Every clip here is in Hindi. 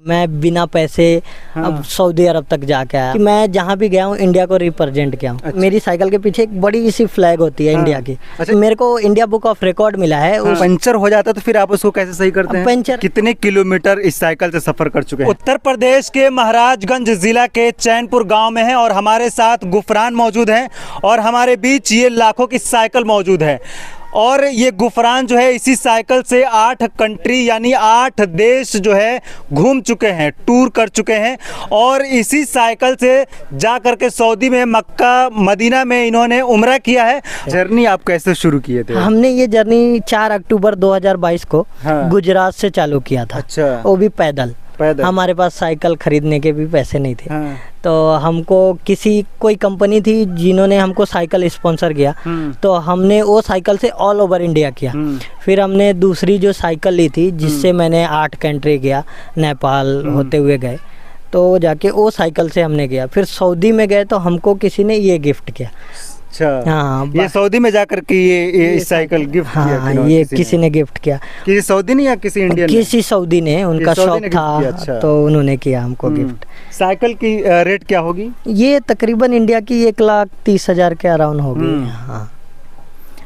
मैं बिना पैसे अब सऊदी अरब तक जाके आया कि मैं जहाँ भी गया हूँ इंडिया को रिप्रेजेंट किया हूँ। अच्छा। मेरी साइकिल के पीछे एक बड़ी सी फ्लैग होती है इंडिया की। अच्छा। मेरे को इंडिया बुक ऑफ रिकॉर्ड मिला है। पंचर हो जाता तो फिर आप उसको कैसे सही करते हैं? पंचर कितने किलोमीटर इस साइकिल से सफर कर चुके हैं? उत्तर प्रदेश के महाराजगंज जिला के चैनपुर गांव में है और हमारे साथ गुफरान मौजूद हैं और हमारे बीच ये लाखों की साइकिल मौजूद है। और ये गुफरान जो है इसी साइकिल से 8 कंट्री यानी 8 देश जो है घूम चुके हैं, टूर कर चुके हैं और इसी साइकिल से जा करके सऊदी में मक्का मदीना में इन्होंने उम्रा किया है। जर्नी आप कैसे शुरू किए थे? हमने ये जर्नी 4 अक्टूबर 2022 को गुजरात से चालू किया था। अच्छा। वो भी पैदल। हमारे पास साइकिल खरीदने के भी पैसे नहीं थे। तो हमको कोई कंपनी थी जिन्होंने हमको साइकिल स्पॉन्सर किया, तो हमने वो साइकिल से ऑल ओवर इंडिया किया। फिर हमने दूसरी जो साइकिल ली थी जिससे मैंने 8 कंट्री गया, नेपाल होते हुए गए, तो जाके वो साइकिल से हमने गया। फिर सऊदी में गए तो हमको किसी ने ये गिफ्ट किया। अच्छा। हाँ, ये सऊदी में जाकर के ये साइकिल गिफ्ट किया? हाँ, ये किसी ने गिफ्ट किया। किसी सऊदी ने या किसी इंडियन? किसी सऊदी ने, उनका शौक था। अच्छा। तो उन्होंने किया हमको गिफ्ट। साइकिल की रेट क्या होगी? ये तकरीबन इंडिया की 1,30,000 के अराउंड होगी। हाँ,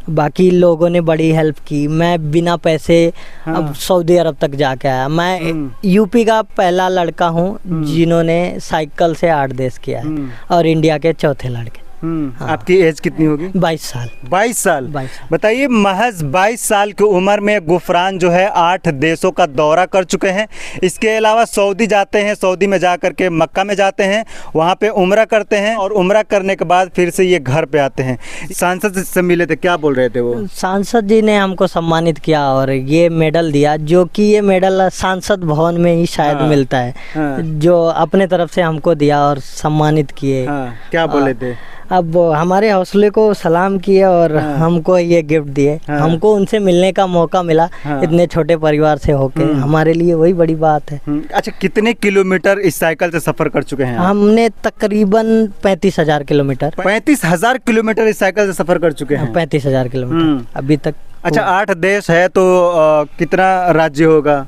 बाकी लोगों ने बड़ी हेल्प की। मैं बिना पैसे अब सऊदी अरब तक जाके आया। मैं यूपी का पहला लड़का हूँ जिन्होंने साइकिल से 8 देश किया है और इंडिया के चौथे लड़के। हाँ। आपकी एज कितनी होगी? 22 साल। 22 साल। बताइए, महज 22 साल की उम्र में गुफरान जो है 8 देशों का दौरा कर चुके हैं। इसके अलावा सऊदी जाते हैं, सऊदी में जा करके मक्का में जाते हैं, वहाँ पे उम्रा करते हैं और उम्रा करने के बाद फिर से ये घर पे आते हैं। सांसद से मिले थे, क्या बोल रहे थे वो? सांसद जी ने हमको सम्मानित किया और ये मेडल दिया, जो कि ये मेडल सांसद भवन में ही शायद मिलता है, जो अपने तरफ से हमको दिया और सम्मानित किए। क्या बोले थे? अब हमारे हौसले को सलाम किए और हमको ये गिफ्ट दिए। हमको उनसे मिलने का मौका मिला इतने छोटे परिवार से होके, हमारे लिए वही बड़ी बात है। अच्छा, कितने किलोमीटर इस साइकिल से सफर कर चुके हैं? हमने तकरीबन 35,000 किलोमीटर। 35,000 किलोमीटर इस साइकिल से सफर कर चुके हैं? 35,000 किलोमीटर अभी तक। अच्छा, 8 देश है तो कितना राज्य होगा?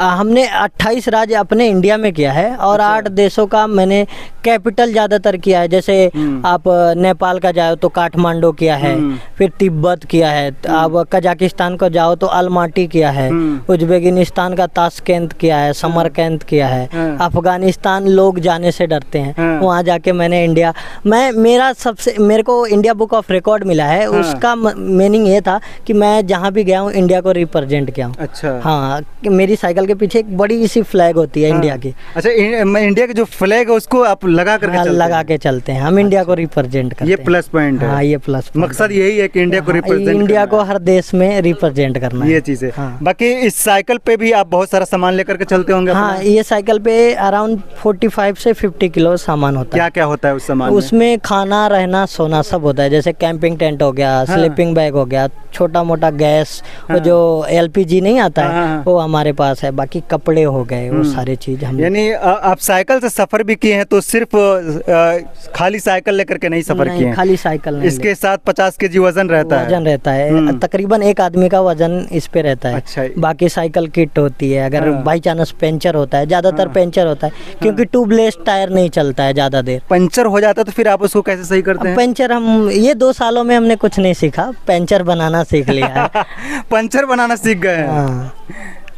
हमने 28 राज्य अपने इंडिया में किया है और 8 देशों का मैंने कैपिटल ज़्यादातर किया है। जैसे आप नेपाल का जाओ तो काठमांडू किया है, फिर तिब्बत किया है, आप कजाकिस्तान को जाओ तो अलमाटी किया है, उज्बेकिस्तान का ताशकेंत किया है, समरकंद किया है। अफगानिस्तान लोग जाने से डरते हैं, वहाँ जाके मैंने मेरे को इंडिया बुक ऑफ रिकॉर्ड मिला है। उसका मीनिंग ये था कि मैं जहाँ भी गया हूँ इंडिया को रिप्रेजेंट किया हूँ। अच्छा। हाँ, मेरी साइकिल के पीछे एक बड़ी सी फ्लैग होती है इंडिया की। अच्छा, इंडिया की जो फ्लैग है उसको आप लगा के चलते हैं। हम इंडिया को रिप्रेजेंट करते हैं। ये प्लस पॉइंट है। हाँ, ये प्लस मकसद यही है कि इंडिया को रिप्रेजेंट, इंडिया को हर देश में रिप्रेजेंट करना, ये चीज है। बाकी इस साइकिल पे भी आप बहुत सारा सामान लेकर के चलते होंगे? हाँ, ये साइकिल पे अराउंड 45 से 50 किलो सामान होता है। क्या क्या होता है उस सामान उसमें? खाना, रहना, सोना सब होता है। जैसे कैंपिंग टेंट हो गया, स्लीपिंग बैग हो गया, छोटा मोटा गैस, वो जो LPG नहीं आता है वो हमारे पास है। बाकी कपड़े हो गए, वो सारी चीज हम। यानी आप साइकिल से सफर भी किए हैं तो सिर्फ खाली साइकिल लेकर के नहीं सफर किए हैं? खाली साइकिल नहीं, इसके साथ 50 kg वजन रहता है। तकरीबन एक आदमी का वजन इस पे रहता है। अच्छा। बाकी साइकिल किट होती है। अगर बाई चांस पंचर होता है, ज्यादातर पंचर होता है क्योंकि ट्यूबलेस टायर नहीं चलता है ज्यादा देर। पंचर हो जाता है तो फिर आप उसको कैसे सही करते हैं? पंचर ये 2 सालों में हमने कुछ नहीं सीखा, पंचर बनाना सीख लिया है। पंचर बनाना सीख गए हैं?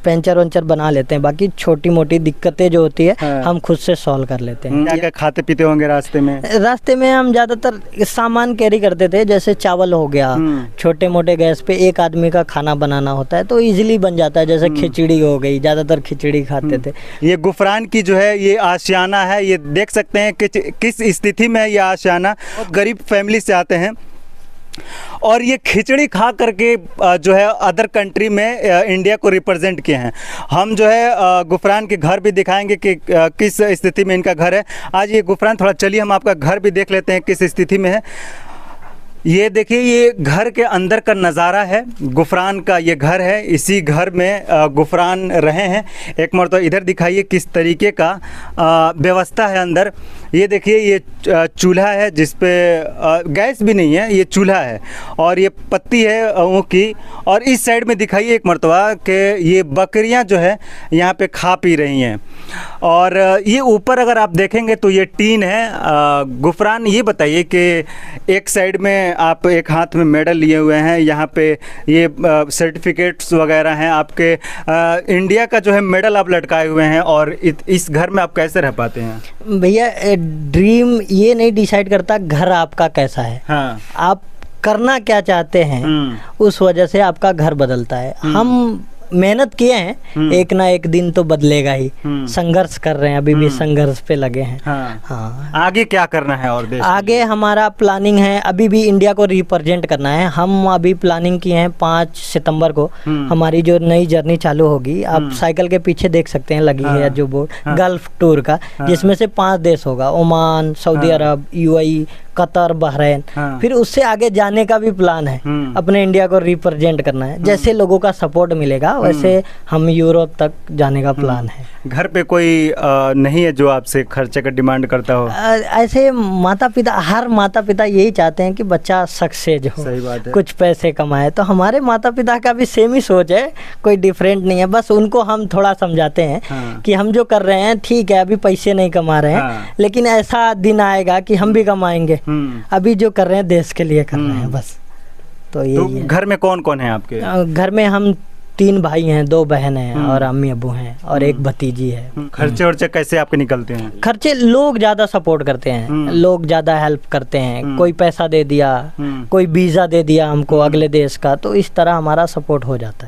पंचर वंचर बना लेते हैं। बाकी छोटी मोटी दिक्कतें जो होती है हम खुद से सॉल्व कर लेते हैं। क्या क्या खाते पीते होंगे रास्ते में? रास्ते में हम ज़्यादातर सामान कैरी करते थे, जैसे चावल हो गया, छोटे मोटे गैस पे एक आदमी का खाना बनाना होता है तो इजीली बन जाता है। जैसे खिचड़ी हो गई, ज़्यादातर खिचड़ी खाते थे। ये गुफरान की जो है ये आशियाना है, ये देख सकते हैं कि किस स्थिति में ये आशियाना। गरीब फैमिली से आते हैं और ये खिचड़ी खा करके जो है अदर कंट्री में इंडिया को रिप्रेजेंट किए हैं। हम जो है गुफरान के घर भी दिखाएंगे कि किस स्थिति में इनका घर है। आज ये गुफरान, थोड़ा चलिए हम आपका घर भी देख लेते हैं किस स्थिति में है। ये देखिए, ये घर के अंदर का नज़ारा है। गुफरान का ये घर है, इसी घर में गुफरान रहे हैं। एक मरतबा इधर दिखाइए किस तरीके का व्यवस्था है अंदर। ये देखिए, ये चूल्हा है जिस पे गैस भी नहीं है, ये चूल्हा है और ये पत्ती है ऊँ की। और इस साइड में दिखाइए एक मरतबा कि ये बकरियां जो है यहाँ पे खा पी रही हैं। और ये ऊपर अगर आप देखेंगे तो ये टीन है। गुफरान, ये बताइए कि एक साइड में आप एक हाथ में मेडल लिए हुए हैं, यहाँ पे ये सर्टिफिकेट्स वगैरह हैं आपके, इंडिया का जो है मेडल आप लटकाए हुए हैं, और इस घर में आप कैसे रह पाते हैं? भैया ड्रीम ये नहीं डिसाइड करता घर आपका कैसा है। हाँ। आप करना क्या चाहते हैं उस वजह से आपका घर बदलता है। हम मेहनत किए हैं, एक ना एक दिन तो बदलेगा ही। संघर्ष कर रहे हैं, अभी भी संघर्ष पे लगे हैं। हाँ। आगे क्या करना है और देश आगे हमारा प्लानिंग है, अभी भी इंडिया को रिप्रेजेंट करना है। हम अभी प्लानिंग किए हैं 5 सितंबर को हमारी जो नई जर्नी चालू होगी। आप साइकिल के पीछे देख सकते हैं लगी है जो बोर्ड, गल्फ टूर का, जिसमें से 5 देश होगा, ओमान, सऊदी अरब, यूएई, कतर, बहरीन। फिर उससे आगे जाने का भी प्लान है, अपने इंडिया को रिप्रेजेंट करना है। जैसे लोगों का सपोर्ट मिलेगा वैसे हम यूरोप तक जाने का प्लान है। घर पे कोई नहीं है जो आपसे खर्चे का डिमांड करता हो? ऐसे माता पिता, हर माता पिता यही चाहते हैं कि बच्चा सक्सेस हो। सही बात है। कुछ पैसे कमाए। तो हमारे माता पिता का भी सेम ही सोच है, कोई डिफरेंट नहीं है। बस उनको हम थोड़ा समझाते हैं कि हम जो कर रहे हैं ठीक है, अभी पैसे नहीं कमा रहे हैं, लेकिन ऐसा दिन आएगा कि हम भी कमाएंगे। अभी जो कर रहे हैं देश के लिए कर रहे हैं बस। तो ये घर में कौन कौन है आपके? घर में हम 3 भाई हैं, 2 बहन हैं और अम्मी अब्बू हैं और एक भतीजी है। खर्चे वर्चे कैसे आपके निकलते हैं? खर्चे लोग ज़्यादा सपोर्ट करते हैं, लोग ज़्यादा हेल्प करते हैं। कोई पैसा दे दिया, कोई वीज़ा दे दिया हमको अगले देश का, तो इस तरह हमारा सपोर्ट हो जाता है।